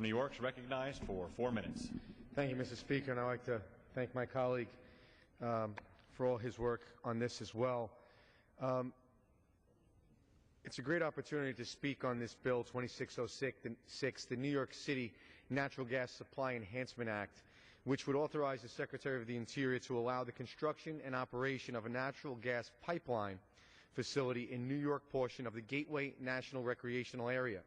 New York is recognized for 4 minutes. Thank you, Mr. Speaker, and I'd like to thank my colleague for all his work on this as well. It's a great opportunity to speak on this bill, 2606, the New York City Natural Gas Supply Enhancement Act, which would authorize the Secretary of the Interior to allow the construction and operation of a natural gas pipeline facility in New York portion of the Gateway National Recreational Area.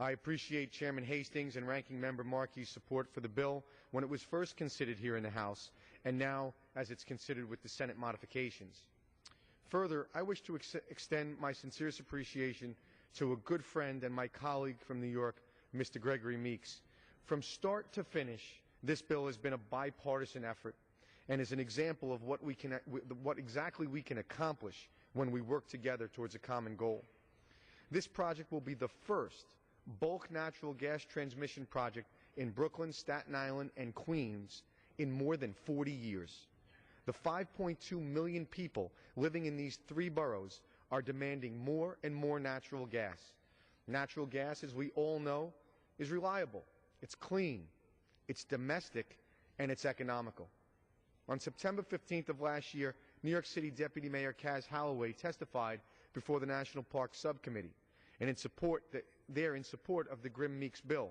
I appreciate Chairman Hastings and Ranking Member Markey's support for the bill when it was first considered here in the House, and now as it's considered with the Senate modifications. Further, I wish to extend my sincerest appreciation to a good friend and my colleague from New York, Mr. Gregory Meeks. From start to finish, this bill has been a bipartisan effort and is an example of what exactly we can accomplish when we work together towards a common goal. This project will be the first bulk natural gas transmission project in Brooklyn, Staten Island, and Queens in more than 40 years. The 5.2 million people living in these three boroughs are demanding more and more natural gas. Natural gas, as we all know, is reliable, it's clean, it's domestic, and it's economical. On September 15th of last year, New York City Deputy Mayor Kaz Holloway testified before the National Park Subcommittee, and in support of the Grimm Meeks bill.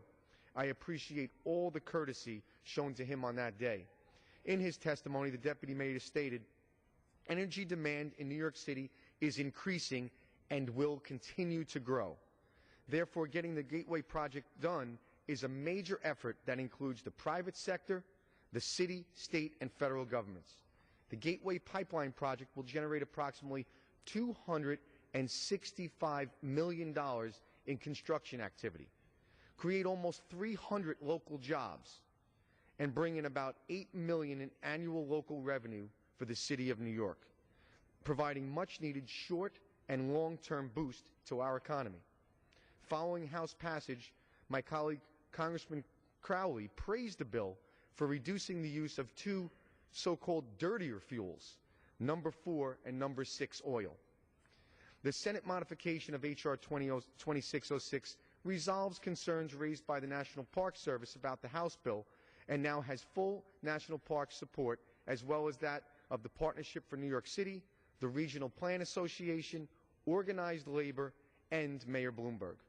I appreciate all the courtesy shown to him on that day. In his testimony, the Deputy Mayor stated, "Energy demand in New York City is increasing and will continue to grow. Therefore, getting the Gateway project done is a major effort that includes the private sector, the city, state, and federal governments. The Gateway pipeline project will generate approximately $265 million in construction activity, create almost 300 local jobs, and bring in about $8 million in annual local revenue for the city of New York, providing much-needed short and long-term boost to our economy." Following House passage, my colleague Congressman Crowley praised the bill for reducing the use of two so-called dirtier fuels, number 4 and number 6 oil. The Senate modification of H.R. 2606 resolves concerns raised by the National Park Service about the House bill and now has full National Park support, as well as that of the Partnership for New York City, the Regional Plan Association, organized labor, and Mayor Bloomberg.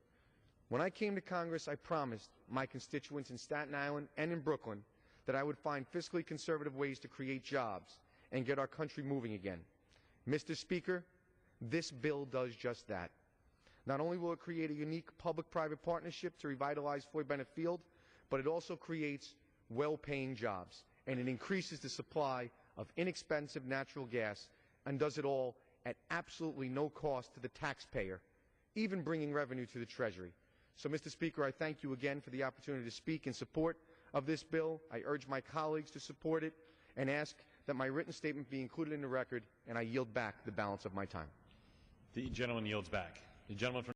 When I came to Congress, I promised my constituents in Staten Island and in Brooklyn that I would find fiscally conservative ways to create jobs and get our country moving again. Mr. Speaker, this bill does just that. Not only will it create a unique public-private partnership to revitalize Floyd Bennett Field, but it also creates well-paying jobs, and it increases the supply of inexpensive natural gas and does it all at absolutely no cost to the taxpayer, even bringing revenue to the Treasury. So, Mr. Speaker, I thank you again for the opportunity to speak in support of this bill. I urge my colleagues to support it and ask that my written statement be included in the record, and I yield back the balance of my time. The gentleman yields back. The gentleman from